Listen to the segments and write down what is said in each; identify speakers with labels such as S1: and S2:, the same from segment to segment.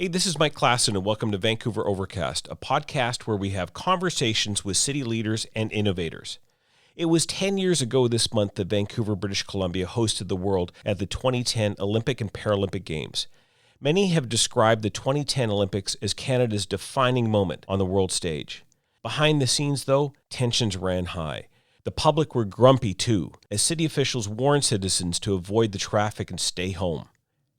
S1: Hey, this is Mike Klassen, and welcome to Vancouver Overcast, a podcast where we have conversations with city leaders and innovators. It was 10 years ago this month that Vancouver, British Columbia hosted the world at the 2010 Olympic and Paralympic Games. Many have described the 2010 Olympics as Canada's defining moment on the world stage. Behind the scenes, though, tensions ran high. The public were grumpy, too, as city officials warned citizens to avoid the traffic and stay home.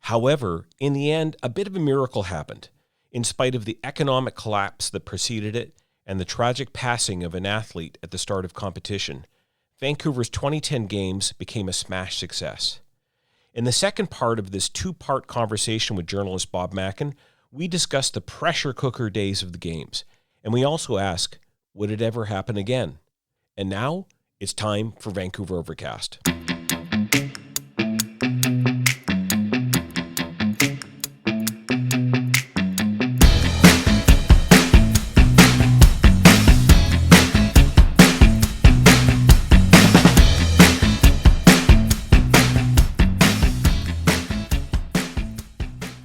S1: However, in the end, a bit of a miracle happened. In spite of the economic collapse that preceded it and the tragic passing of an athlete at the start of competition, Vancouver's 2010 Games became a smash success. In the second part of this two-part conversation with journalist Bob Mackin, we discuss the pressure cooker days of the Games, and we also ask, would it ever happen again? And now, it's time for Vancouver Overcast.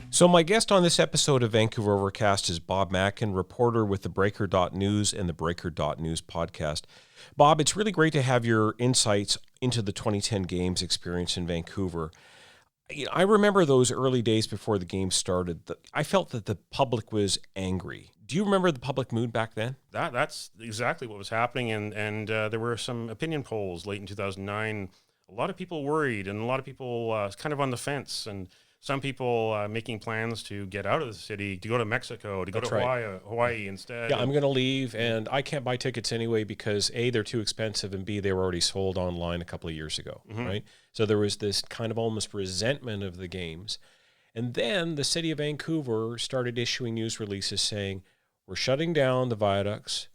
S1: So my guest on this episode of Vancouver Overcast is Bob Mackin, reporter with TheBreaker.news and TheBreaker.news podcast. Bob, it's really great to have your insights into the 2010 Games experience in Vancouver. I remember those early days before the Games started. I felt that the public was angry. Do you remember the public mood back then?
S2: That's exactly what was happening, and there were some opinion polls late in 2009. A lot of people worried, and a lot of people kind of on the fence, and some people making plans to get out of the city, to go to Mexico, to go to Hawaii instead.
S1: Yeah, I'm going to leave, and I can't buy tickets anyway because A, they're too expensive, and B, they were already sold online a couple of years ago, right? So there was this kind of almost resentment of the Games. And then the city of Vancouver started issuing news releases saying, we're shutting down the viaducts.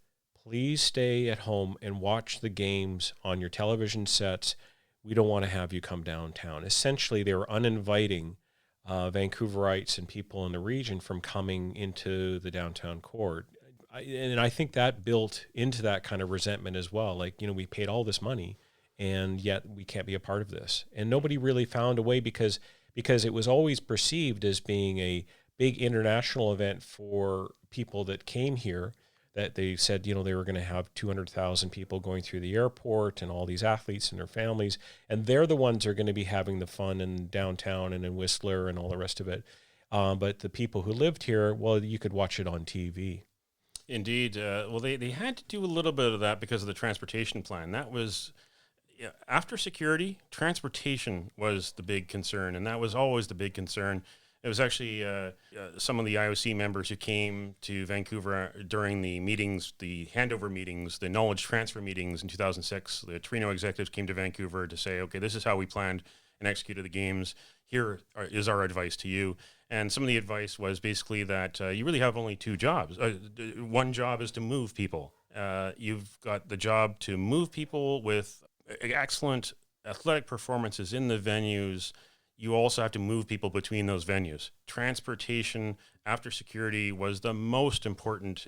S1: Please stay at home and watch the Games on your television sets. We don't want to have you come downtown. Essentially, they were uninviting Vancouverites and people in the region from coming into the downtown core. And I think that built into that kind of resentment as well. Like, we paid all this money and yet we can't be a part of this. And nobody really found a way because it was always perceived as being a big international event for people that came here, that they said, they were going to have 200,000 people going through the airport and all these athletes and their families. And they're the ones who are going to be having the fun in downtown and in Whistler and all the rest of it. But the people who lived here, well, you could watch it on TV.
S2: Indeed. They had to do a little bit of that because of the transportation plan. That was, after security, transportation was the big concern. And that was always the big concern. It was actually some of the IOC members who came to Vancouver during the meetings, the handover meetings, the knowledge transfer meetings in 2006. The Torino executives came to Vancouver to say, okay, this is how we planned and executed the Games. Here is our advice to you. And some of the advice was basically that you really have only two jobs. One job is to move people. You've got the job to move people with excellent athletic performances in the venues. You also have to move people between those venues. Transportation after security was the most important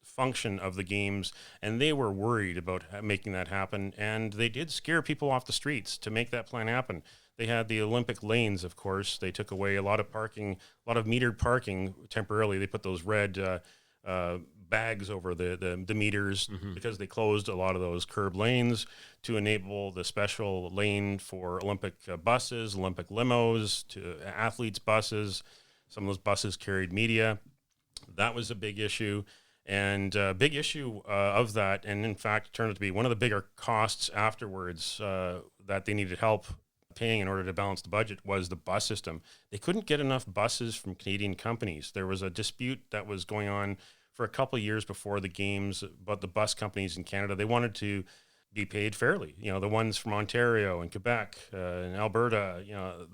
S2: function of the Games, and they were worried about making that happen, and they did scare people off the streets to make that plan happen. They had the Olympic lanes, of course. They took away a lot of parking, a lot of metered parking temporarily. They put those red bags over the meters because they closed a lot of those curb lanes to enable the special lane for Olympic buses, Olympic limos, to athletes' buses. Some of those buses carried media. That was a big issue. And a big issue of that, and in fact turned out to be one of the bigger costs afterwards that they needed help paying in order to balance the budget, was the bus system. They couldn't get enough buses from Canadian companies. There was a dispute that was going on for a couple of years before the Games about the bus companies in Canada. They wanted to be paid fairly. The ones from Ontario and Quebec and Alberta,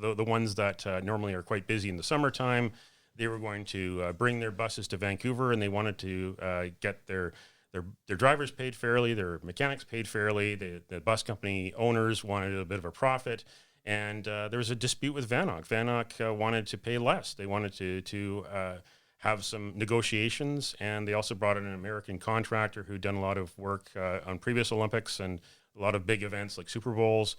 S2: the ones that normally are quite busy in the summertime, they were going to bring their buses to Vancouver, and they wanted to get their drivers paid fairly, their mechanics paid fairly. The bus company owners wanted a bit of a profit. And there was a dispute with VANOC. VANOC wanted to pay less. They wanted to have some negotiations, and they also brought in an American contractor who'd done a lot of work on previous Olympics and a lot of big events like Super Bowls.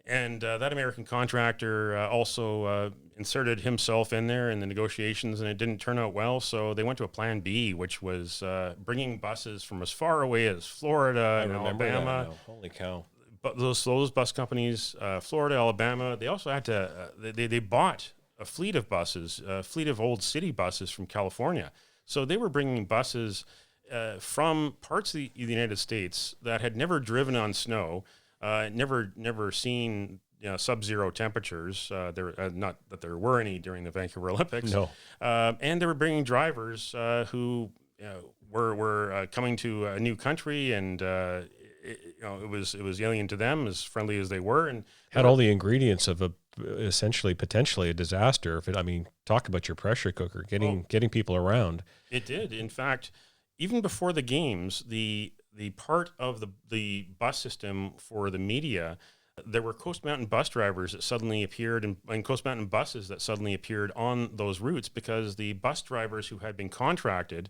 S2: And that American contractor also inserted himself in there in the negotiations, and it didn't turn out well. So they went to a plan B, which was bringing buses from as far away as Florida and Alabama.
S1: That now. Holy cow.
S2: But those bus companies, Florida, Alabama, they also had to, they bought a fleet of buses, a fleet of old city buses from California. So they were bringing buses from parts of the United States that had never driven on snow, never seen sub-zero temperatures. Not that there were any during the Vancouver Olympics.
S1: No.
S2: And they were bringing drivers who were coming to a new country, and it was alien to them, as friendly as they were, and
S1: had all the ingredients of potentially a disaster. Talk about your pressure cooker, getting people around.
S2: It did. In fact, even before the games, the part of the bus system for the media, there were Coast Mountain bus drivers that suddenly appeared and Coast Mountain buses that suddenly appeared on those routes, because the bus drivers who had been contracted,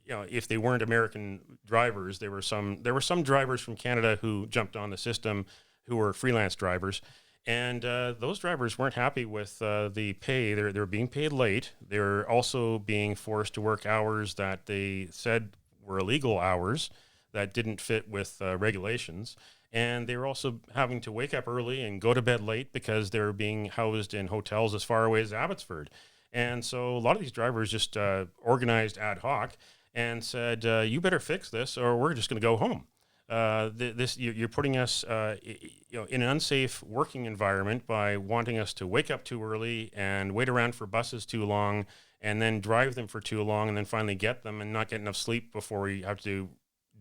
S2: if they weren't American drivers, there were some drivers from Canada who jumped on the system who were freelance drivers. And those drivers weren't happy with the pay. They were being paid late. They were also being forced to work hours that they said were illegal hours that didn't fit with regulations. And they were also having to wake up early and go to bed late because they were being housed in hotels as far away as Abbotsford. And so a lot of these drivers just organized ad hoc and said, you better fix this or we're just going to go home. You're putting us in an unsafe working environment by wanting us to wake up too early and wait around for buses too long and then drive them for too long and then finally get them and not get enough sleep before we have to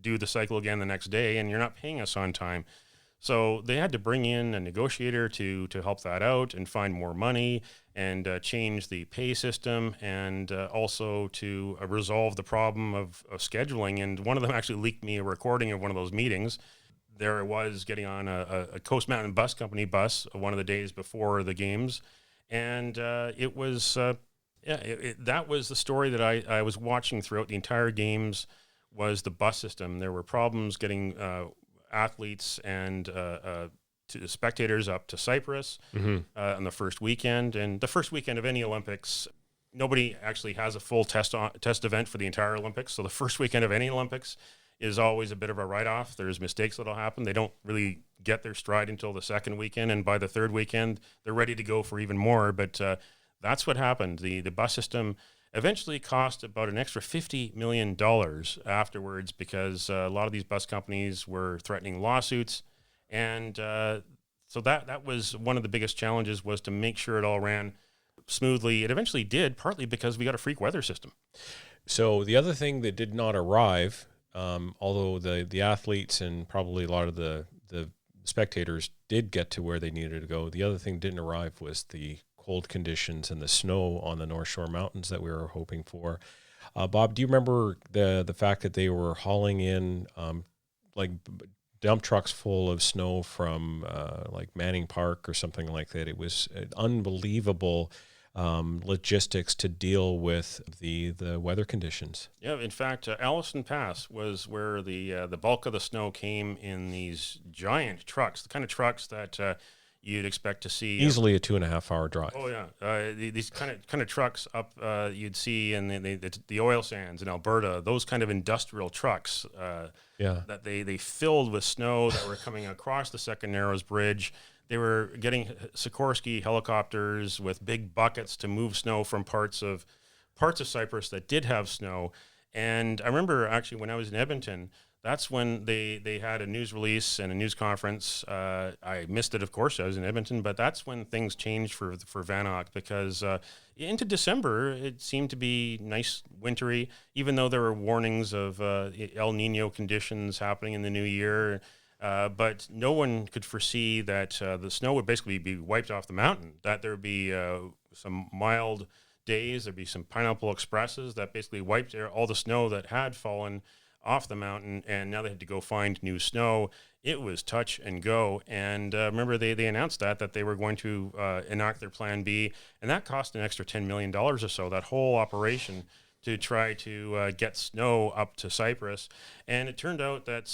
S2: do the cycle again the next day, and you're not paying us on time. So they had to bring in a negotiator to help that out and find more money and change the pay system, and also to resolve the problem of scheduling. And one of them actually leaked me a recording of one of those meetings. There it was getting on a Coast Mountain Bus Company bus one of the days before the games. And it was, that was the story that I was watching throughout the entire games, was the bus system. There were problems getting athletes and to spectators up to Cyprus on the first weekend. And the first weekend of any Olympics, nobody actually has a full test event for the entire Olympics. So the first weekend of any Olympics is always a bit of a write-off. There's mistakes that'll happen. They don't really get their stride until the second weekend. And by the third weekend, they're ready to go for even more. But that's what happened. The bus system eventually cost about an extra $50 million afterwards, because a lot of these bus companies were threatening lawsuits. And so that was one of the biggest challenges, was to make sure it all ran smoothly. It eventually did, partly because we got a freak weather system.
S1: So the other thing that did not arrive, although the athletes and probably a lot of the spectators did get to where they needed to go, the other thing that didn't arrive was the cold conditions and the snow on the North Shore Mountains that we were hoping for. Bob, do you remember the fact that they were hauling in dump trucks full of snow from like Manning Park or something like that? It was unbelievable logistics to deal with the weather conditions.
S2: Yeah, in fact, Allison Pass was where the bulk of the snow came in these giant trucks, the kind of trucks that you'd expect to see
S1: easily a 2.5 hour drive.
S2: Oh yeah, these kind of trucks up you'd see in the oil sands in Alberta. Those kind of industrial trucks that they filled with snow that were coming across the Second Narrows Bridge. They were getting Sikorsky helicopters with big buckets to move snow from parts of Cyprus that did have snow. And I remember actually when I was in Edmonton, that's when they had a news release and a news conference. I missed it, of course. I was in Edmonton, but that's when things changed for VANOC, because into December, it seemed to be nice, wintry, even though there were warnings of El Nino conditions happening in the new year. But no one could foresee that the snow would basically be wiped off the mountain, that there would be some mild days, there'd be some Pineapple Expresses that basically wiped all the snow that had fallen off the mountain, and now they had to go find new snow. It was touch and go. And remember, they announced that they were going to enact their Plan B, and that cost an extra $10 million or so, that whole operation, to try to get snow up to Cyprus. And it turned out that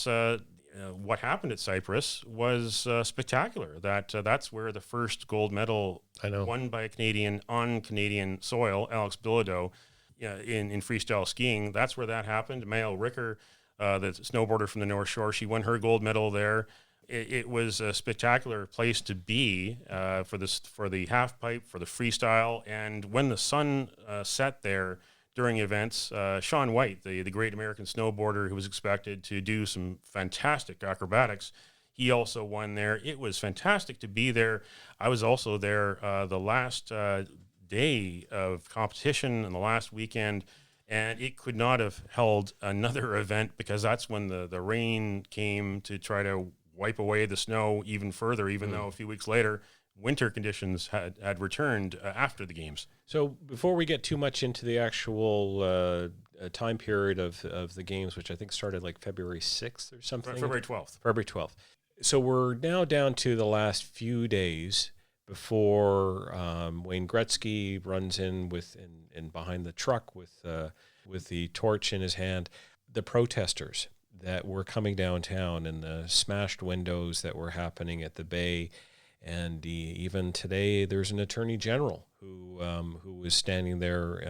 S2: what happened at Cyprus was spectacular. That's where the first gold medal won by a Canadian on Canadian soil, Alex Bilodeau, in freestyle skiing. That's where that happened. Maëlle Ricker, the snowboarder from the North Shore, she won her gold medal there. It was a spectacular place to be for the half pipe, for the freestyle, and when the sun set there during events, Shaun White, the great American snowboarder who was expected to do some fantastic acrobatics, he also won there. It was fantastic to be there. I was also there the last day of competition and the last weekend, and it could not have held another event because that's when the rain came to try to wipe away the snow even further, even though a few weeks later, winter conditions had returned after the games.
S1: So before we get too much into the actual time period of the games, which I think started like February 6th or something.
S2: February 12th.
S1: February 12th. So we're now down to the last few days before Wayne Gretzky runs in and behind the truck with the torch in his hand. The protesters that were coming downtown and the smashed windows that were happening at the Bay. And even today, there's an attorney general who was standing there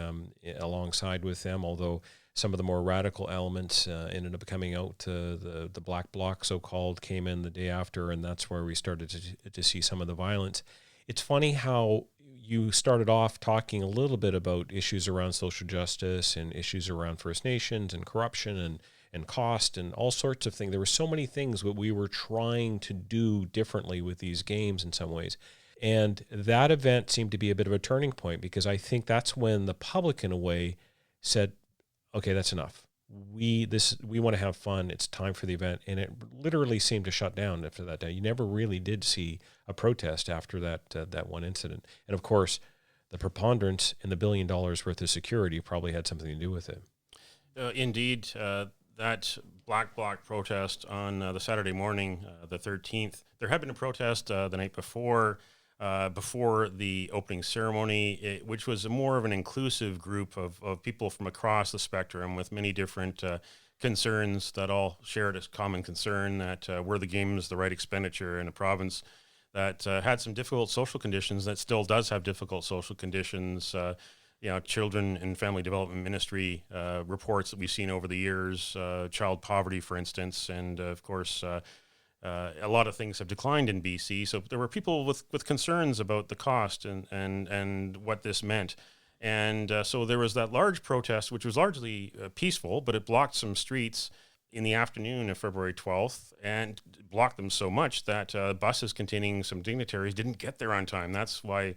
S1: alongside with them, although some of the more radical elements ended up coming out. The Black Bloc, so-called, came in the day after, and that's where we started to see some of the violence. It's funny how you started off talking a little bit about issues around social justice and issues around First Nations and corruption and cost and all sorts of things. There were so many things that we were trying to do differently with these games in some ways. And that event seemed to be a bit of a turning point because I think that's when the public, in a way, said, okay, that's enough. We want to have fun. It's time for the event. And it literally seemed to shut down after that day. You never really did see a protest after that one incident. And of course, the preponderance and the $1 billion worth of security probably had something to do with it.
S2: Indeed. That Black Bloc protest on the Saturday morning, the 13th, there had been a protest the night before the opening ceremony, which was more of an inclusive group of people from across the spectrum with many different concerns that all shared a common concern that were the games the right expenditure in a province that had some difficult social conditions, that still does have difficult social conditions. Children and Family Development Ministry reports that we've seen over the years, child poverty, for instance, and of course, a lot of things have declined in BC. So there were people with concerns about the cost and what this meant. And so there was that large protest, which was largely peaceful, but it blocked some streets in the afternoon of February 12th and blocked them so much that buses containing some dignitaries didn't get there on time. That's why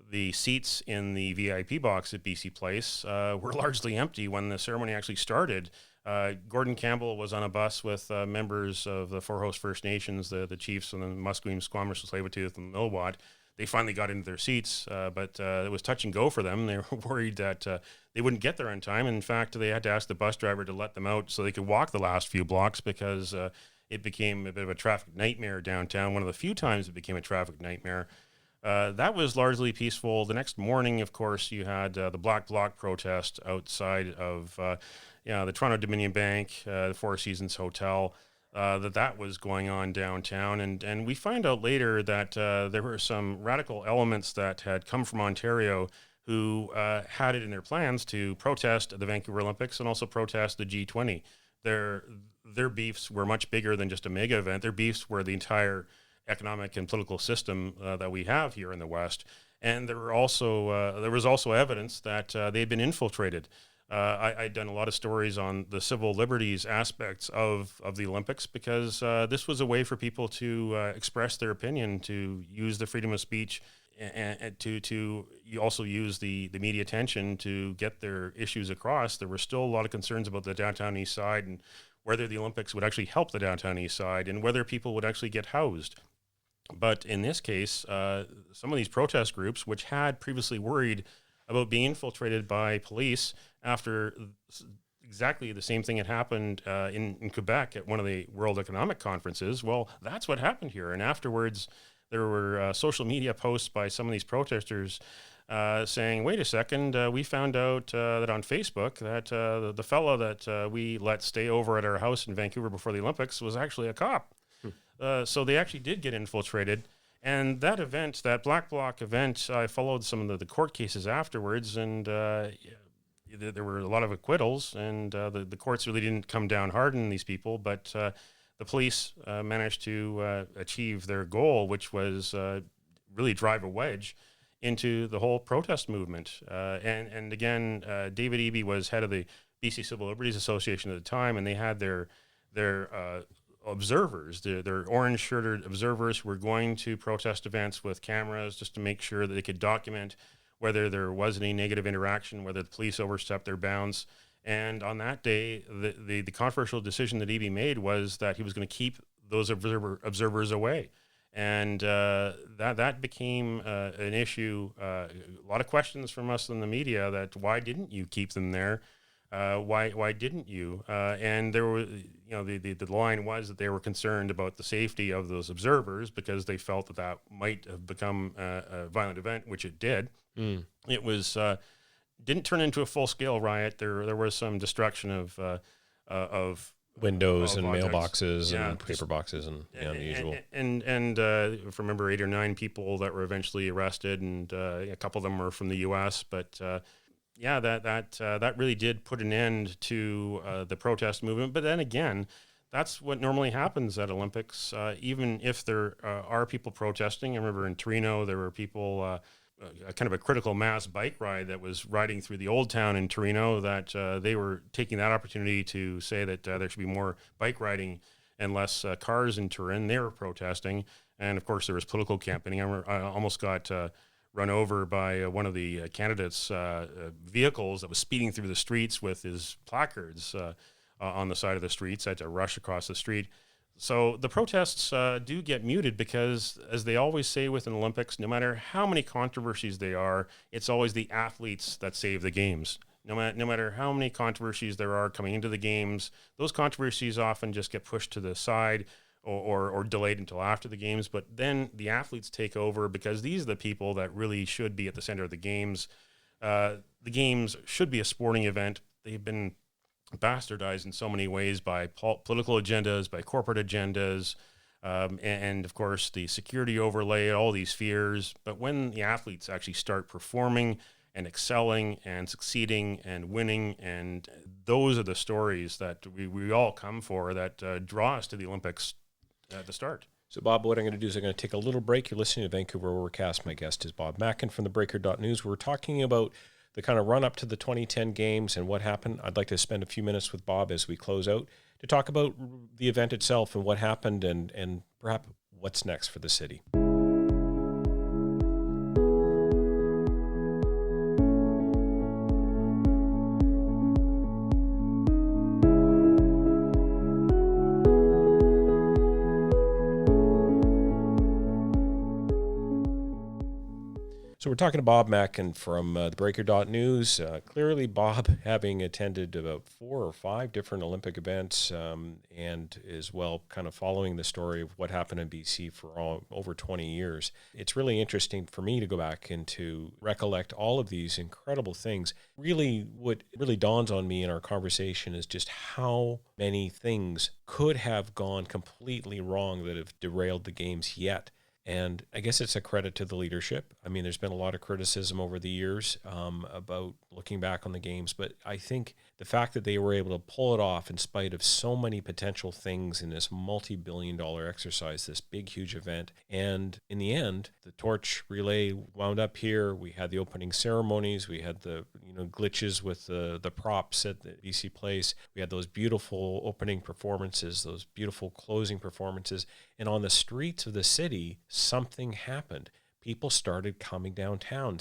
S2: the seats in the VIP box at BC Place were largely empty when the ceremony actually started. Gordon Campbell was on a bus with members of the Four Host First Nations, the chiefs and the Musqueam, Squamish, Tsleil-Waututh, and Millwot. They finally got into their seats, but it was touch and go for them. They were worried that they wouldn't get there on time. In fact, they had to ask the bus driver to let them out so they could walk the last few blocks because it became a bit of a traffic nightmare downtown. One of the few times it became a traffic nightmare. That was largely peaceful. The next morning, of course, you had the Black Bloc protest outside of the Toronto Dominion Bank, the Four Seasons Hotel, that was going on downtown. And we find out later that there were some radical elements that had come from Ontario who had it in their plans to protest the Vancouver Olympics and also protest the G20. Their beefs were much bigger than just a mega event. Their beefs were the entire economic and political system that we have here in the West. And there was also evidence that they had been infiltrated. I'd done a lot of stories on the civil liberties aspects of the Olympics because this was a way for people to express their opinion, to use the freedom of speech, and to also use the media attention to get their issues across. There were still a lot of concerns about the downtown east side and whether the Olympics would actually help the downtown east side and whether people would actually get housed. But in this case, some of these protest groups, which had previously worried about being infiltrated by police after exactly the same thing had happened in Quebec at one of the World Economic Conferences, well, that's what happened here. And afterwards, there were social media posts by some of these protesters saying, wait a second, we found out that on Facebook that the fellow that we let stay over at our house in Vancouver before the Olympics was actually a cop. So they actually did get infiltrated. And that event, that Black Bloc event, I followed some of the court cases afterwards, and there were a lot of acquittals, and the courts really didn't come down hard on these people, but the police managed to achieve their goal, which was really drive a wedge into the whole protest movement. And again, David Eby was head of the BC Civil Liberties Association at the time, and they had their observers, their orange-shirted observers who were going to protest events with cameras just to make sure that they could document whether there was any negative interaction, whether the police overstepped their bounds. And on that day, the controversial decision that Eby made was that he was going to keep those observers away. And that became an issue. A lot of questions from us in the media that why didn't you keep them there? Why didn't you? And there were, the line was that they were concerned about the safety of those observers because they felt that might have become a violent event, which it did. It was didn't turn into a full scale riot. There was some destruction of
S1: windows and
S2: objects.
S1: mailboxes and paper boxes and the usual.
S2: And if I remember 8 or 9 people that were eventually arrested, and a couple of them were from the U.S. But that really did put an end to the protest movement. But then again, that's what normally happens at Olympics. Even if there are people protesting, I remember in Torino there were people. Kind of a critical mass bike ride that was riding through the old town in Torino, that they were taking that opportunity to say that there should be more bike riding and less cars in Turin. They were protesting. And of course there was political campaigning. I almost got run over by one of the candidates' vehicles that was speeding through the streets with his placards on the side of the streets. I had to rush across the street. So the protests do get muted because, as they always say with an Olympics, no matter how many controversies they are, it's always the athletes that save the games. No matter how many controversies there are coming into the games, those controversies often just get pushed to the side or delayed until after the games. But then the athletes take over because these are the people that really should be at the center of the games. The games should be a sporting event. They've been bastardized in so many ways by political agendas, by corporate agendas, and of course the security overlay, all these fears. But when the athletes actually start performing and excelling and succeeding and winning, and those are the stories that we all come for, that draw us to the Olympics at the start.
S1: So, Bob, what I'm going to do is I'm going to take a little break. You're listening to Vancouver Overcast. My guest is Bob Mackin from TheBreaker.news. We're talking about the kind of run up to the 2010 games and what happened. I'd like to spend a few minutes with Bob as we close out to talk about the event itself and what happened and perhaps what's next for the city. So we're talking to Bob Mackin from TheBreaker.news. Clearly, Bob, having attended about 4 or 5 different Olympic events and as well kind of following the story of what happened in BC for over 20 years, it's really interesting for me to go back and to recollect all of these incredible things. Really, what really dawns on me in our conversation is just how many things could have gone completely wrong that have derailed the games yet. And I guess it's a credit to the leadership. I mean, there's been a lot of criticism over the years about looking back on the games, but I think the fact that they were able to pull it off in spite of so many potential things in this multi-billion-dollar exercise, this big, huge event. And in the end, the torch relay wound up here. We had the opening ceremonies. We had the glitches with the props at the BC Place. We had those beautiful opening performances, those beautiful closing performances. And on the streets of the city, something happened. People started coming downtown.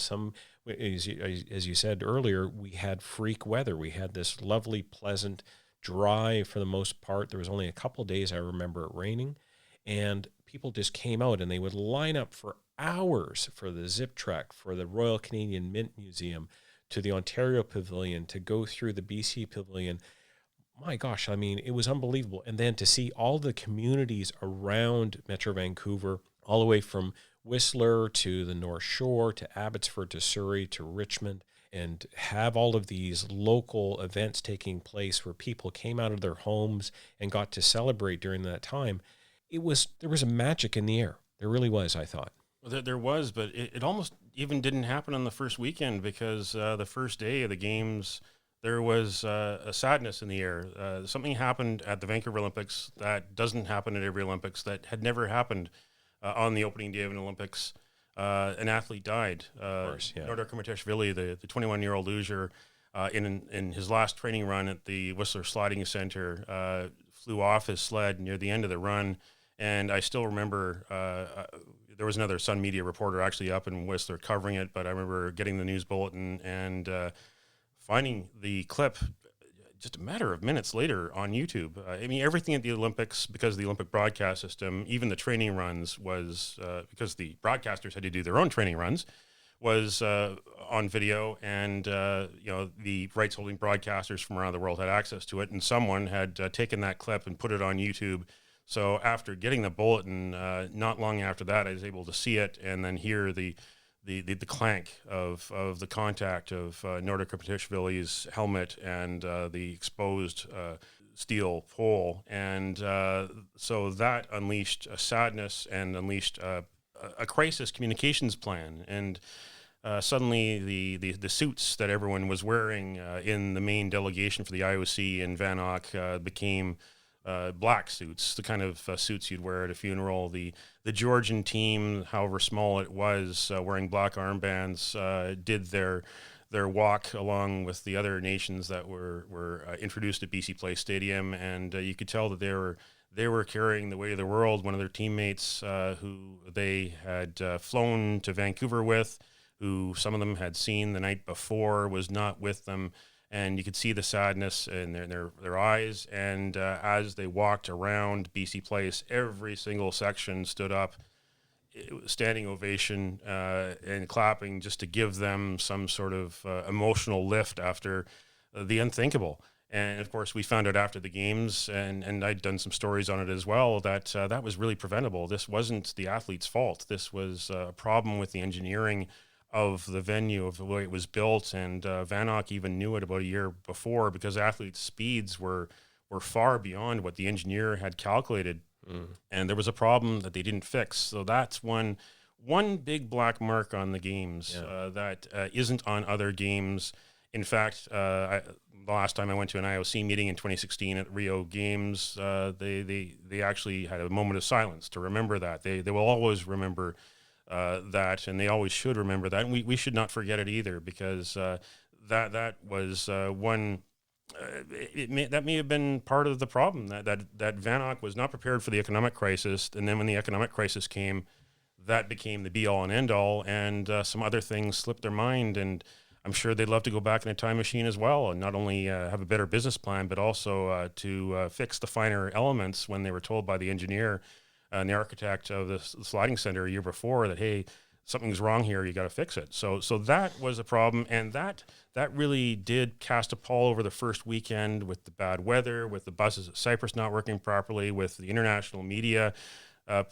S1: As you said earlier, we had freak weather. We had this lovely, pleasant, dry for the most part. There was only a couple of days I remember it raining, and people just came out and they would line up for hours for the Zip Trek, for the Royal Canadian Mint Museum, to the Ontario Pavilion, to go through the BC Pavilion. My gosh, I mean, it was unbelievable. And then to see all the communities around Metro Vancouver, all the way from Whistler to the North Shore to Abbotsford to Surrey to Richmond, and have all of these local events taking place where people came out of their homes and got to celebrate during that time. There was a magic in the air. There really was, I thought.
S2: Well, there was, but it almost even didn't happen on the first weekend because the first day of the games, there was a sadness in the air. Something happened at the Vancouver Olympics that doesn't happen at every Olympics, that had never happened on the opening day of an Olympics. An athlete died.
S1: Of course, yeah.
S2: Nordar Komatashvili, the 21-year-old loser, in his last training run at the Whistler Sliding Center, flew off his sled near the end of the run. And I still remember there was another Sun Media reporter actually up in Whistler covering it, but I remember getting the news bulletin and finding the clip just a matter of minutes later on YouTube. I mean, everything at the Olympics, because of the Olympic broadcast system, even the training runs was, because the broadcasters had to do their own training runs, was on video, and the rights holding broadcasters from around the world had access to it, and someone had taken that clip and put it on YouTube. So after getting the bulletin, not long after that, I was able to see it and then hear the clank of the contact of Nordar Komatashvili's helmet and the exposed steel pole. And so that unleashed a sadness and unleashed a crisis communications plan. And suddenly the suits that everyone was wearing in the main delegation for the IOC in Vanok became black suits, the kind of suits you'd wear at a funeral. The Georgian team, however small it was, wearing black armbands, did their walk along with the other nations that were introduced at BC Place Stadium, and you could tell that they were carrying the weight of the world. One of their teammates, who they had flown to Vancouver with, who some of them had seen the night before, was not with them. And you could see the sadness in their eyes. And as they walked around BC Place, every single section stood up, standing ovation and clapping, just to give them some sort of emotional lift after the unthinkable. And of course, we found out after the games, and I'd done some stories on it as well, that that was really preventable. This wasn't the athlete's fault. This was a problem with the engineering of the venue, of the way it was built, and Vanok even knew it about a year before, because athletes' speeds were far beyond what the engineer had calculated, and there was a problem that they didn't fix. So that's one big black mark on the games that isn't on other games. In fact, the last time I went to an IOC meeting in 2016 at Rio Games, they actually had a moment of silence to remember that. They will always remember that, and they always should remember that, and we should not forget it either, because that was one. That may have been part of the problem, that Vanok was not prepared for the economic crisis, and then when the economic crisis came, that became the be all and end all, and some other things slipped their mind, and I'm sure they'd love to go back in a time machine as well, and not only have a better business plan, but also to fix the finer elements when they were told by the engineer and the architect of the sliding center a year before that, hey, something's wrong here, you got to fix it. So that was a problem, and that really did cast a pall over the first weekend, with the bad weather, with the buses at Cyprus not working properly, with the international media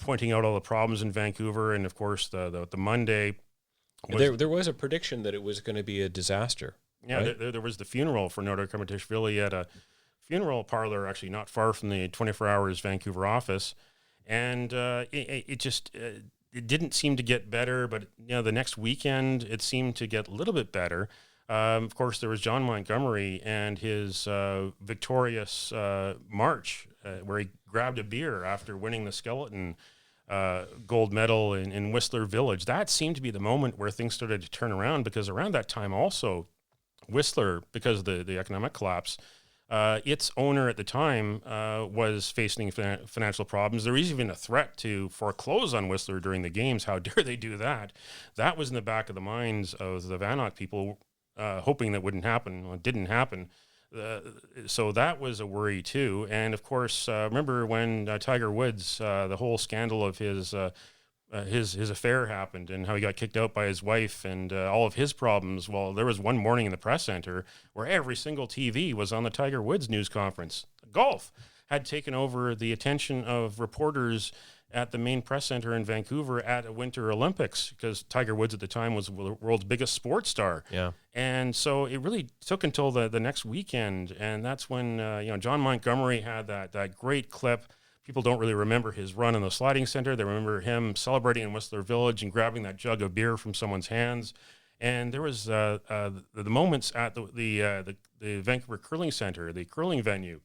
S2: pointing out all the problems in Vancouver, and of course the Monday.
S1: There was a prediction that it was going to be a disaster.
S2: Yeah,
S1: right?
S2: there was the funeral for Nordar Komatashvili at a funeral parlor, actually not far from the 24 Hours Vancouver office. And it didn't seem to get better, but the next weekend it seemed to get a little bit better. Of course, there was John Montgomery and his victorious march, where he grabbed a beer after winning the skeleton gold medal in Whistler Village. That seemed to be the moment where things started to turn around, because around that time also, Whistler, because of the economic collapse, its owner at the time was facing financial problems. There was even a threat to foreclose on Whistler during the games. How dare they do that? That was in the back of the minds of the Vanok people, hoping that wouldn't happen. Well, it didn't happen. So that was a worry too. And of course, remember when Tiger Woods, the whole scandal of his affair happened, and how he got kicked out by his wife, and all of his problems. Well, there was one morning in the press center where every single TV was on the Tiger Woods news conference. Golf. had taken over the attention of reporters at the main press center in Vancouver at a Winter Olympics, because Tiger Woods at the time was the world's biggest sports star.
S1: Yeah.
S2: And so it really took until the next weekend. And that's when, John Montgomery had that great clip. People don't really remember his run in the sliding center. They remember him celebrating in Whistler Village and grabbing that jug of beer from someone's hands. And there was the moments at the Vancouver Curling Center, the curling venue,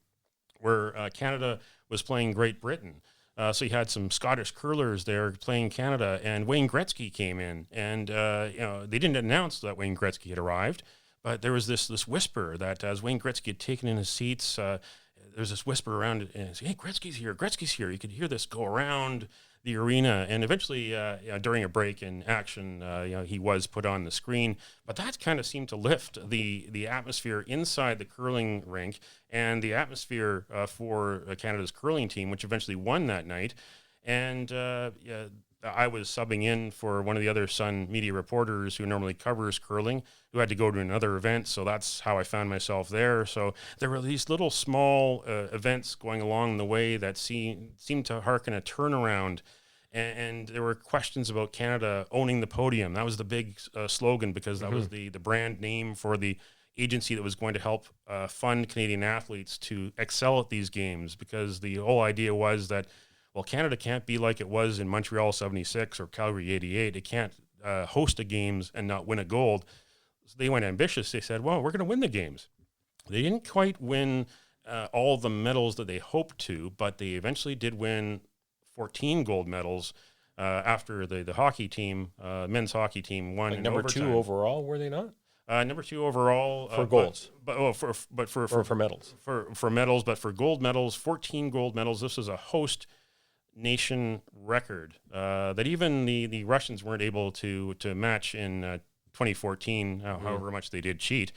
S2: where Canada was playing Great Britain. So you had some Scottish curlers there playing Canada, and Wayne Gretzky came in, and they didn't announce that Wayne Gretzky had arrived, but there was this whisper that as Wayne Gretzky had taken in his seats, there was this whisper around, and hey, Gretzky's here, Gretzky's here. You could hear this go around the arena, and eventually during a break in action, he was put on the screen. But that kind of seemed to lift the atmosphere inside the curling rink and the atmosphere for Canada's curling team, which eventually won that night. And I was subbing in for one of the other Sun media reporters who normally covers curling, who had to go to another event. So that's how I found myself there. So there were these little small events going along the way that seemed to harken a turnaround. And there were questions about Canada owning the podium. That was the big slogan, because that was the brand name for the agency that was going to help fund Canadian athletes to excel at these games, because the whole idea was that, well, Canada can't be like it was in Montreal 76 or Calgary 88. It can't host the games and not win a gold. So they went ambitious. They said, well, we're going to win the games. They didn't quite win all the medals that they hoped to, but they eventually did win 14 gold medals after the hockey team, men's hockey team, won in
S1: number
S2: overtime.
S1: 2 overall, were they not?
S2: Number 2 overall
S1: for golds,
S2: for
S1: medals,
S2: for medals, but for gold medals, 14 gold medals. This is a host nation record that even the Russians weren't able to match in 2014, however much they did cheat.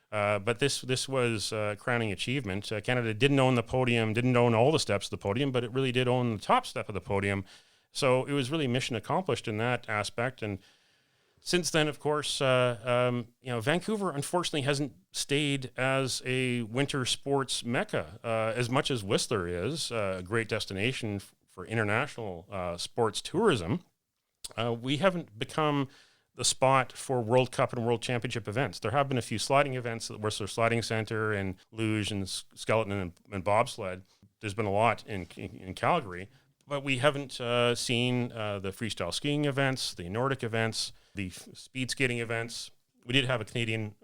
S2: But this was a crowning achievement. Canada didn't own the podium, didn't own all the steps of the podium, but it really did own the top step of the podium. So it was really mission accomplished in that aspect. And since then, of course, Vancouver unfortunately hasn't stayed as a winter sports mecca as much as Whistler is a great destination for international sports tourism. We haven't become the spot for World Cup and World Championship events. There have been a few sliding events at Whistler Sliding Center and luge and skeleton and bobsled. There's been a lot in Calgary, but we haven't seen the freestyle skiing events, the Nordic events, the speed skating events. We did have a Canadian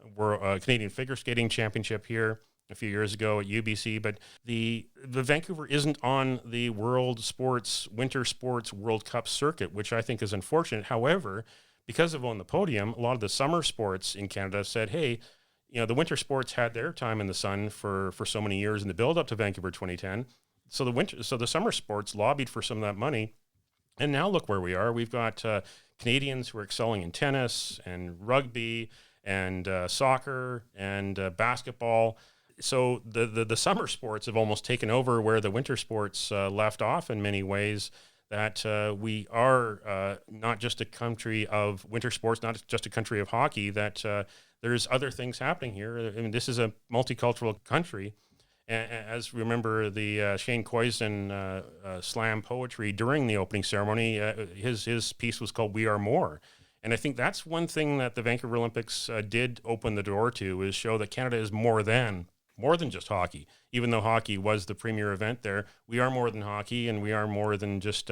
S2: figure skating championship here a few years ago at UBC, but the Vancouver isn't on the winter sports World Cup circuit, which I think is unfortunate. However, because of on the podium, a lot of the summer sports in Canada said, hey, the winter sports had their time in the sun for so many years in the build up to Vancouver 2010. So the summer sports lobbied for some of that money. And now look where we are. We've got Canadians who are excelling in tennis and rugby and soccer and basketball. So the summer sports have almost taken over where the winter sports left off in many ways. That we are not just a country of winter sports, not just a country of hockey, that there's other things happening here. I mean, this is a multicultural country. As we remember the Shane Koizen slam poetry during the opening ceremony, his piece was called We Are More. And I think that's one thing that the Vancouver Olympics did open the door to, is show that Canada is more than just hockey. Even though hockey was the premier event there, we are more than hockey, and we are more than just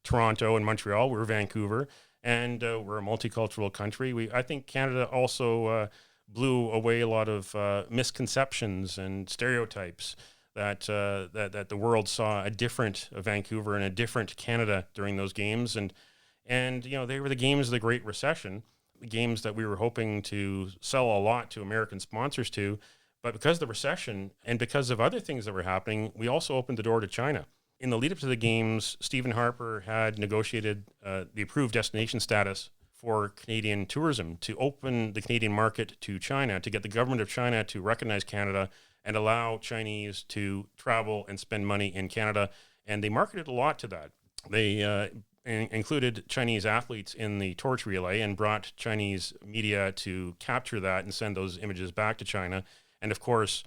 S2: Toronto and Montreal. We're Vancouver, and we're a multicultural country. I think Canada also blew away a lot of misconceptions and stereotypes that the world saw a different Vancouver and a different Canada during those games. And they were the games of the Great Recession, the games that we were hoping to sell a lot to American sponsors to. But because of the recession and because of other things that were happening, we also opened the door to China. In the lead up to the games, Stephen Harper had negotiated the approved destination status for Canadian tourism to open the Canadian market to China, to get the government of China to recognize Canada and allow Chinese to travel and spend money in Canada. And they marketed a lot to that. They included Chinese athletes in the torch relay and brought Chinese media to capture that and send those images back to China. And of course,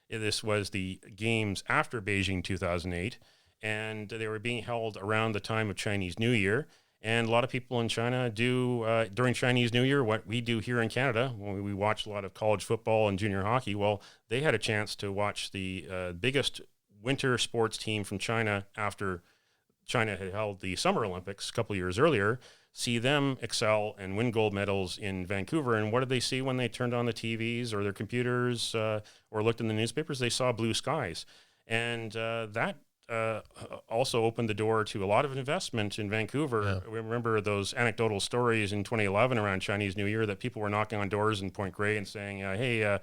S2: This was the games after Beijing 2008, and they were being held around the time of Chinese New Year. And a lot of people in China do, during Chinese New Year, what we do here in Canada, when we watch a lot of college football and junior hockey. Well, they had a chance to watch the biggest winter sports team from China after China had held the Summer Olympics a couple of years earlier, see them excel and win gold medals in Vancouver. And what did they see when they turned on the TVs or their computers or looked in the newspapers? They saw blue skies. And that also opened the door to a lot of investment in Vancouver.
S1: Yeah.
S2: We remember those anecdotal stories in 2011 around Chinese New Year that people were knocking on doors in Point Grey and saying, hey,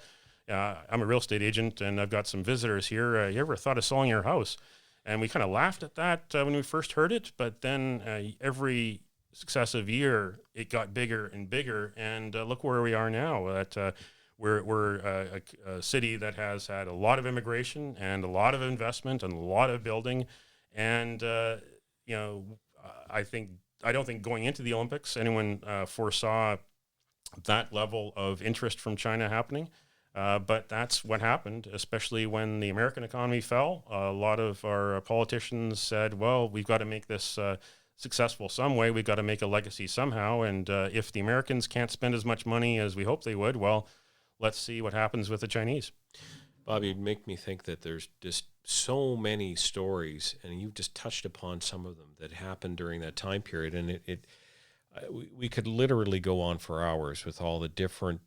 S2: I'm a real estate agent and I've got some visitors here. You ever thought of selling your house? And we kind of laughed at that when we first heard it, but then every successive year it got bigger and bigger. And look where we are now. We're a city that has had a lot of immigration and a lot of investment and a lot of building. And I don't think going into the Olympics anyone foresaw that level of interest from China happening. But that's what happened, especially when the American economy fell. A lot of our politicians said, well, we've got to make this successful some way. We've got to make a legacy somehow. And if the Americans can't spend as much money as we hope they would, well, let's see what happens with the Chinese.
S1: Bobby, you make me think that there's just so many stories, and you've just touched upon some of them that happened during that time period. And we could literally go on for hours with all the different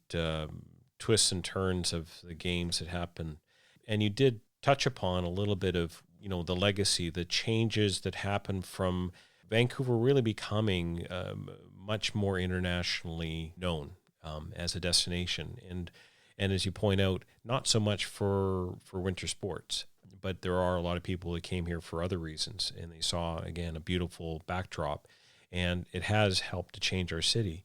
S1: twists and turns of the games that happen. And you did touch upon a little bit of, the legacy, the changes that happened from Vancouver really becoming much more internationally known as a destination. And as you point out, not so much for winter sports, but there are a lot of people that came here for other reasons, and they saw, again, a beautiful backdrop, and it has helped to change our city.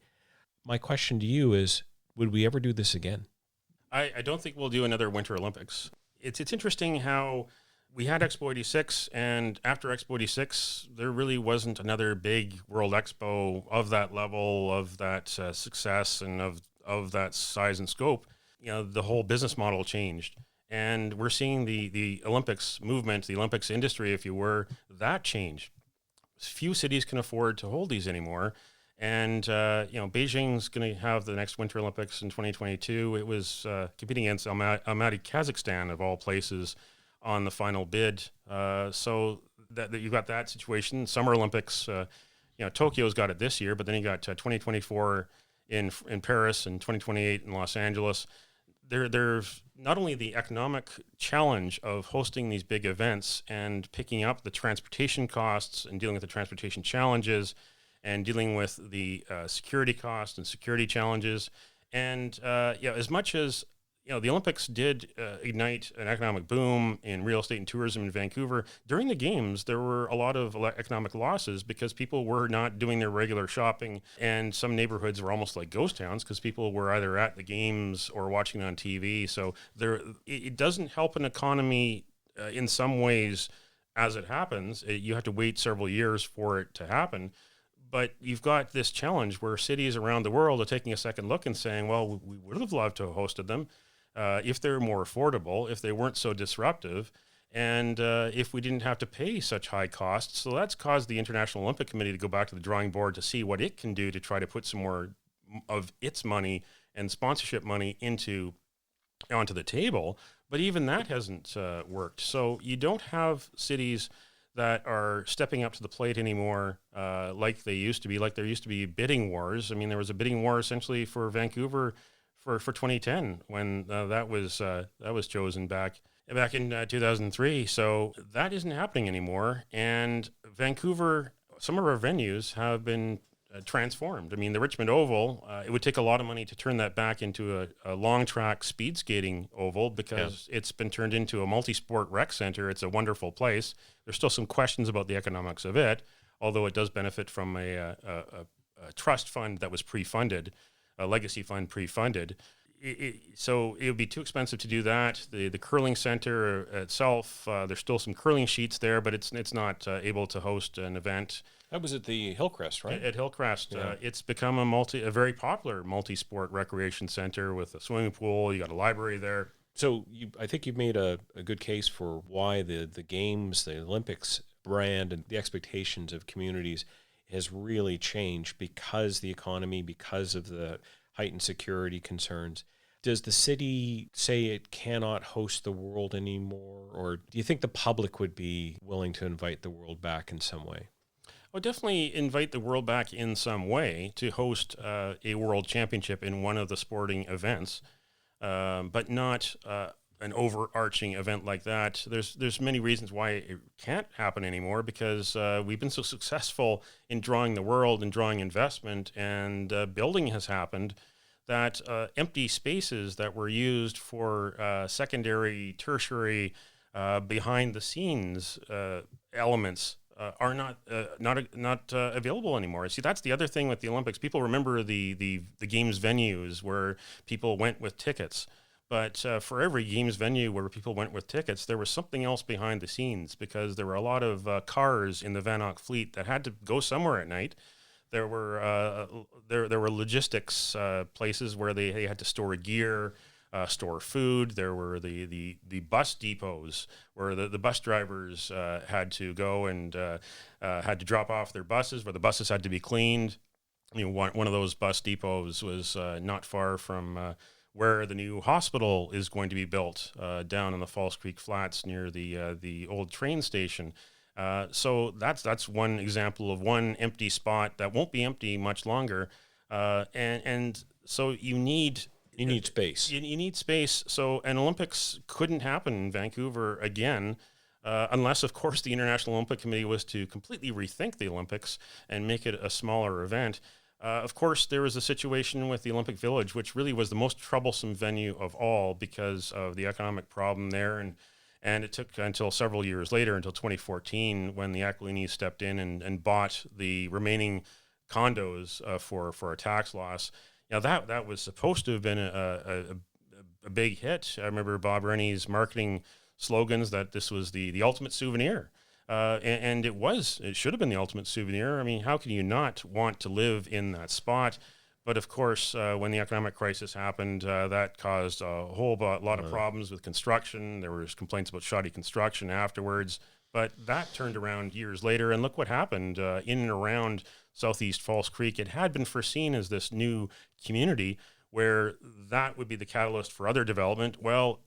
S1: My question to you is, would we ever do this again?
S2: I don't think we'll do another Winter Olympics. It's interesting how we had Expo 86, and after Expo 86, there really wasn't another big World Expo of that level, of that success, and of that size and scope. The whole business model changed. And we're seeing the Olympics movement, the Olympics industry, if you were, that change. Few cities can afford to hold these anymore. And, Beijing's going to have the next Winter Olympics in 2022. It was competing against Almaty, Kazakhstan, of all places, on the final bid. So that you've got that situation. Summer Olympics, Tokyo's got it this year, but then you got 2024 in Paris and 2028 in Los Angeles. There's not only the economic challenge of hosting these big events and picking up the transportation costs and dealing with the transportation challenges, and dealing with the security costs and security challenges. And, as much as, the Olympics did ignite an economic boom in real estate and tourism in Vancouver, during the games, there were a lot of economic losses because people were not doing their regular shopping. And some neighborhoods were almost like ghost towns because people were either at the games or watching on TV. So it doesn't help an economy in some ways as it happens. You have to wait several years for it to happen. But you've got this challenge where cities around the world are taking a second look and saying, well, we would have loved to have hosted them if they were more affordable, if they weren't so disruptive, and if we didn't have to pay such high costs. So that's caused the International Olympic Committee to go back to the drawing board to see what it can do to try to put some more of its money and sponsorship money onto the table. But even that hasn't worked. So you don't have cities that are stepping up to the plate anymore like they used to be, like there used to be bidding wars. I mean, there was a bidding war essentially for Vancouver for 2010 when that was chosen back in 2003. So that isn't happening anymore. And Vancouver, some of our venues have been transformed. I mean, the Richmond Oval, it would take a lot of money to turn that back into a long track speed skating oval because it's been turned into a multi-sport rec center. It's a wonderful place. There's still some questions about the economics of it, although it does benefit from a trust fund that was pre-funded, a legacy fund pre-funded. So it would be too expensive to do that. The curling center itself, there's still some curling sheets there, but it's not able to host an event.
S1: That was at the Hillcrest, right?
S2: At Hillcrest, it's become a very popular multi-sport recreation center with a swimming pool. You got a library there.
S1: So I think you've made a good case for why the games, the Olympics brand, and the expectations of communities has really changed because the economy, because of the heightened security concerns. Does the city say it cannot host the World anymore, or do you think the public would be willing to invite the World back in some way?
S2: I'll definitely invite the world back in some way to host a world championship in one of the sporting events, but not an overarching event like that. There's many reasons why it can't happen anymore, because we've been so successful in drawing the world and drawing investment, and building has happened that empty spaces that were used for secondary, tertiary, behind the scenes elements are not available anymore. See, that's the other thing with the Olympics. People remember the games venues where people went with tickets, but for every games venue where people went with tickets, there was something else behind the scenes, because there were a lot of cars in the Van Ock fleet that had to go somewhere at night. There were logistics places where they had to store gear, store food. There were the bus depots where the bus drivers had to go and had to drop off their buses, where the buses had to be cleaned. You know, one of those bus depots was not far from where the new hospital is going to be built, down in the False Creek Flats near the old train station. So that's one example of one empty spot that won't be empty much longer, and so you need
S1: space.
S2: You need space. So an Olympics couldn't happen in Vancouver again, unless, of course, the International Olympic Committee was to completely rethink the Olympics and make it a smaller event. Of course, there was a situation with the Olympic Village, which really was the most troublesome venue of all because of the economic problem there, and it took until several years later, until 2014, when the Aquilinis stepped in and bought the remaining condos for a tax loss. Now, that was supposed to have been a big hit. I remember Bob Rennie's marketing slogans that this was the ultimate souvenir. And it should have been the ultimate souvenir. I mean, how can you not want to live in that spot? But of course, when the economic crisis happened, that caused a whole lot of problems with construction. There was complaints about shoddy construction afterwards. But that turned around years later, and look what happened in and around Southeast False Creek. It had been foreseen as this new community where that would be the catalyst for other development. Well,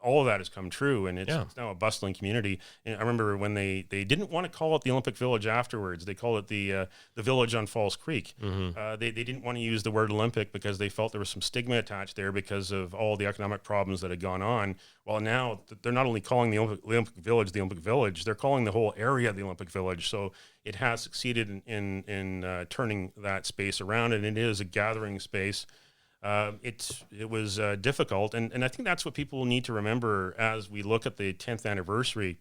S2: all of that has come true, and it's now a bustling community. And I remember when they didn't want to call it the Olympic Village afterwards. They called it the Village on False Creek. Mm-hmm. They didn't want to use the word Olympic because they felt there was some stigma attached there because of all the economic problems that had gone on. Well, now they're not only calling the Olympic Village, they're calling the whole area the Olympic Village. So it has succeeded in turning that space around, and it is a gathering space. It was difficult, and I think that's what people need to remember as we look at the 10th anniversary,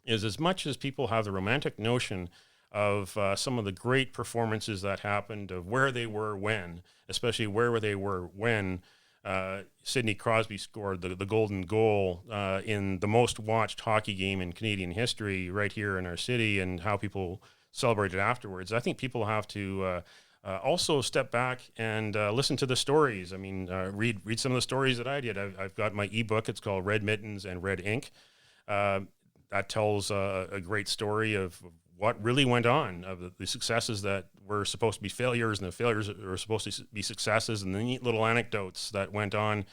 S2: is as much as people have the romantic notion of some of the great performances that happened, of where they were when, especially where they were when Sidney Crosby scored the golden goal in the most watched hockey game in Canadian history right here in our city, and how people celebrated afterwards. I think people have to also step back and listen to the stories. I mean, read some of the stories that I did. I've got my ebook. It's called Red Mittens and Red Ink. That tells a great story of what really went on, of the successes that were supposed to be failures, and the failures that were supposed to be successes, and the neat little anecdotes that went on.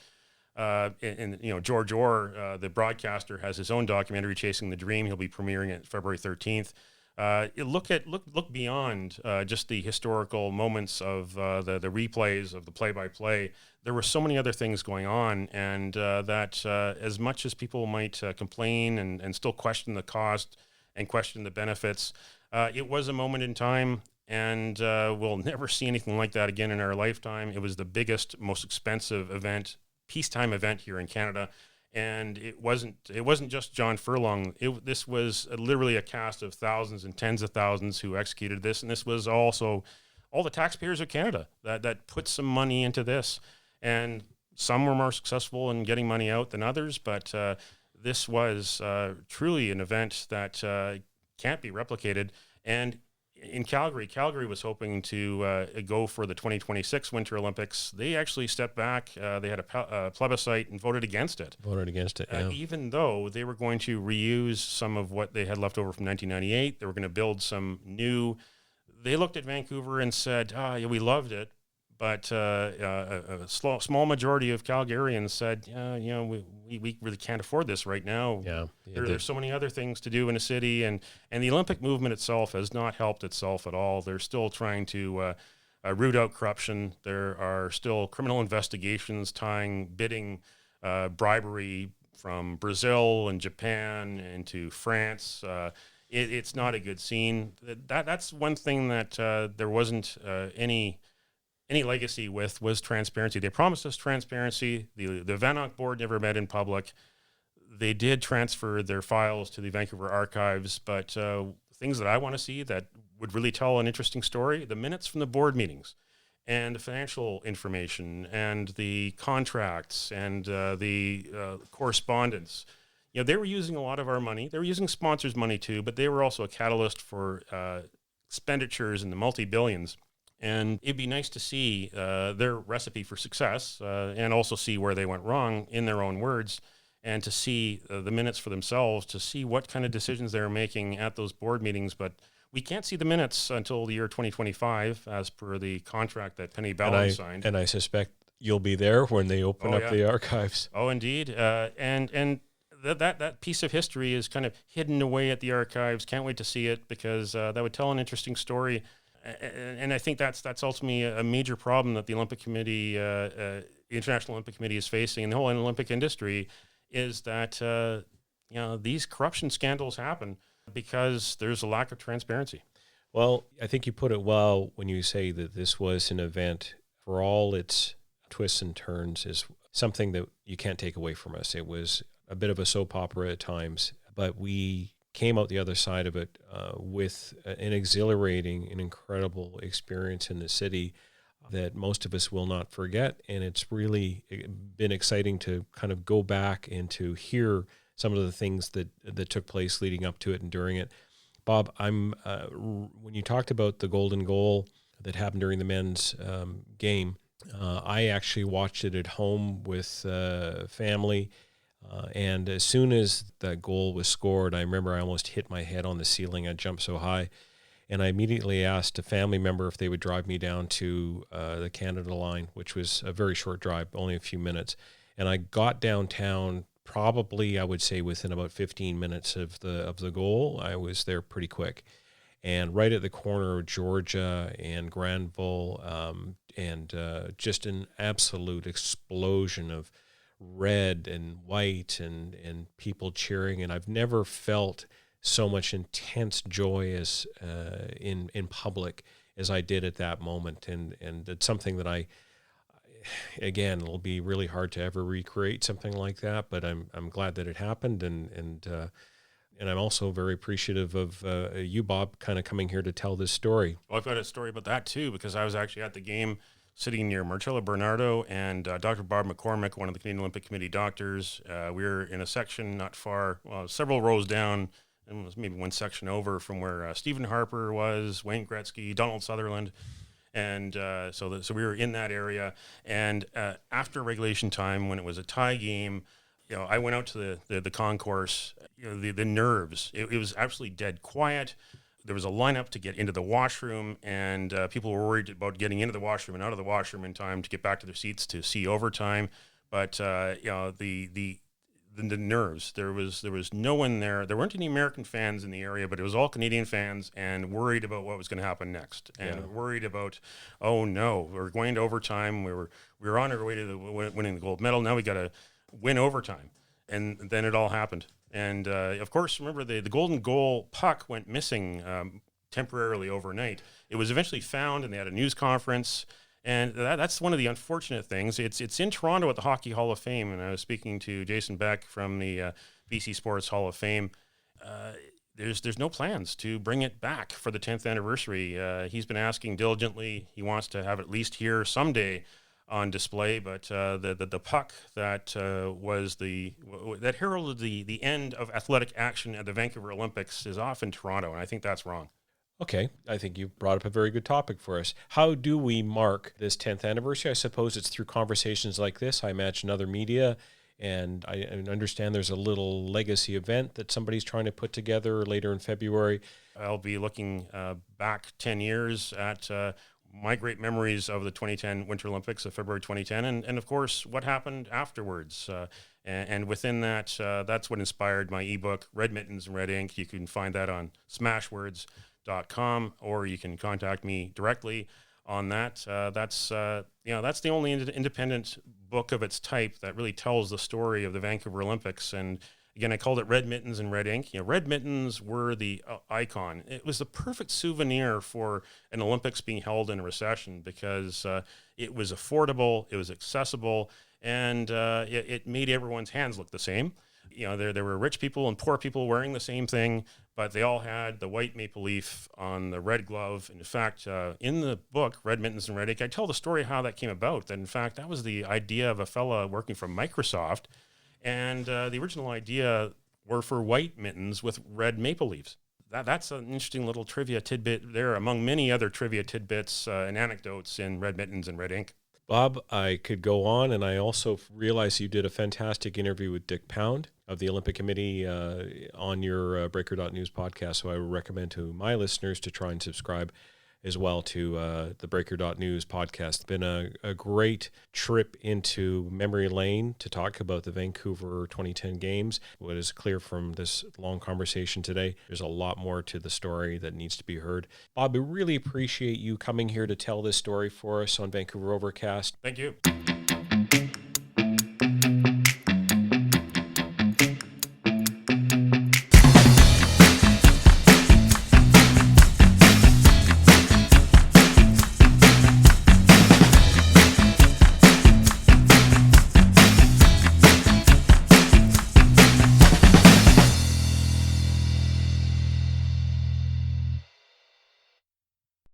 S2: And George Orr, the broadcaster, has his own documentary, Chasing the Dream. He'll be premiering it February 13th. Look beyond just the historical moments of the replays of the play-by-play. There were so many other things going on, and that as much as people might complain and still question the cost and question the benefits, it was a moment in time, and we'll never see anything like that again in our lifetime. It was the biggest, most expensive event, peacetime event here in Canada. And it wasn't just John Furlong. This was literally a cast of thousands and tens of thousands who executed this. And this was also all the taxpayers of Canada that put some money into this. And some were more successful in getting money out than others. But this was truly an event that can't be replicated. And in Calgary, Calgary was hoping to go for the 2026 Winter Olympics. They actually stepped back. They had a plebiscite and voted against it.
S1: Yeah.
S2: Even though they were going to reuse some of what they had left over from 1998. They were going to build some new. They looked at Vancouver and said, yeah, we loved it. But a small majority of Calgarians said, we really can't afford this right now.
S1: Yeah.
S2: There's so many other things to do in a city, and the Olympic movement itself has not helped itself at all. They're still trying to root out corruption. There are still criminal investigations tying bidding, bribery from Brazil and Japan into France. It's not a good scene. That's one thing that there wasn't any legacy with was transparency. They promised us transparency. The VANOC board never met in public. They did transfer their files to the Vancouver archives, but things that I want to see that would really tell an interesting story, the minutes from the board meetings and the financial information and the contracts and the correspondence. They were using a lot of our money. They were using sponsors' money too, but they were also a catalyst for expenditures in the multi-billions. And it'd be nice to see their recipe for success and also see where they went wrong in their own words, and to see the minutes for themselves, to see what kind of decisions they're making at those board meetings. But we can't see the minutes until the year 2025, as per the contract that Penny Ballard signed.
S1: And I suspect you'll be there when they open up the archives.
S2: Oh, indeed. And that piece of history is kind of hidden away at the archives. Can't wait to see it, because that would tell an interesting story. And I think that's ultimately a major problem that the Olympic Committee, the International Olympic Committee, is facing, and the whole Olympic industry, is that these corruption scandals happen because there's a lack of transparency.
S1: Well, I think you put it well when you say that this was an event, for all its twists and turns, is something that you can't take away from us. It was a bit of a soap opera at times, but we came out the other side of it with an exhilarating and incredible experience in the city that most of us will not forget. And it's really been exciting to kind of go back and to hear some of the things that took place leading up to it and during it. Bob, when you talked about the golden goal that happened during the men's game, I actually watched it at home with family. And as soon as that goal was scored, I remember I almost hit my head on the ceiling. I jumped so high. And I immediately asked a family member if they would drive me down to the Canada line, which was a very short drive, only a few minutes. And I got downtown probably, I would say, within about 15 minutes of the goal. I was there pretty quick. And right at the corner of Georgia and Granville, and just an absolute explosion of red and white and people cheering. And I've never felt so much intense joy as in public as I did at that moment. And it's something that again, it'll be really hard to ever recreate something like that, but I'm glad that it happened. And I'm also very appreciative of you, Bob, kind of coming here to tell this story.
S2: Well, I've got a story about that too, because I was actually at the game sitting near Marcella Bernardo and Dr. Bob McCormick, one of the Canadian Olympic Committee doctors. We were in a section not far, several rows down, and it was maybe one section over from where Stephen Harper was, Wayne Gretzky, Donald Sutherland. And so we were in that area. And after regulation time, when it was a tie game, I went out to the concourse. The nerves. It was absolutely dead quiet. There was a lineup to get into the washroom, and people were worried about getting into the washroom and out of the washroom in time to get back to their seats to see overtime. But the nerves. There was no one there. There weren't any American fans in the area, but it was all Canadian fans, and worried about what was going to happen next, and worried about, oh no, we're going to overtime. We were on our way to winning the gold medal. Now we got to win overtime, and then it all happened. And of course, remember the golden goal puck went missing temporarily overnight. It was eventually found, and they had a news conference. And that's one of the unfortunate things. It's in Toronto at the Hockey Hall of Fame, and I was speaking to Jason Beck from the BC Sports Hall of Fame. There's no plans to bring it back for the 10th anniversary. He's been asking diligently. He wants to have it at least here someday on display, but the puck that that heralded the end of athletic action at the Vancouver Olympics is off in Toronto, and I think that's wrong.
S1: Okay, I think you brought up a very good topic for us. How do we mark this 10th anniversary? I suppose it's through conversations like this. I imagine other media, and I understand there's a little legacy event that somebody's trying to put together later in February.
S2: I'll be looking back 10 years at my great memories of the 2010 Winter Olympics of February 2010, and of course, what happened afterwards. And within that, that's what inspired my ebook, Red Mittens and Red Ink. You can find that on smashwords.com, or you can contact me directly on that. That's the only independent book of its type that really tells the story of the Vancouver Olympics. And again, I called it Red Mittens and Red Ink. Red mittens were the icon. It was the perfect souvenir for an Olympics being held in a recession because it was affordable, it was accessible, and it made everyone's hands look the same. There were rich people and poor people wearing the same thing, but they all had the white maple leaf on the red glove. In fact, in the book, Red Mittens and Red Ink, I tell the story how that came about. That in fact, that was the idea of a fella working from Microsoft. And the original idea were for white mittens with red maple leaves. That's an interesting little trivia tidbit there, among many other trivia tidbits and anecdotes in Red Mittens and Red Ink.
S1: Bob, I could go on, and I also realized you did a fantastic interview with Dick Pound of the Olympic Committee on your Breaker.news podcast, so I would recommend to my listeners to try and subscribe as well to the Breaker.news podcast. It's been a great trip into memory lane to talk about the Vancouver 2010 Games. What is clear from this long conversation today, there's a lot more to the story that needs to be heard. Bob, we really appreciate you coming here to tell this story for us on Vancouver Overcast.
S2: Thank you.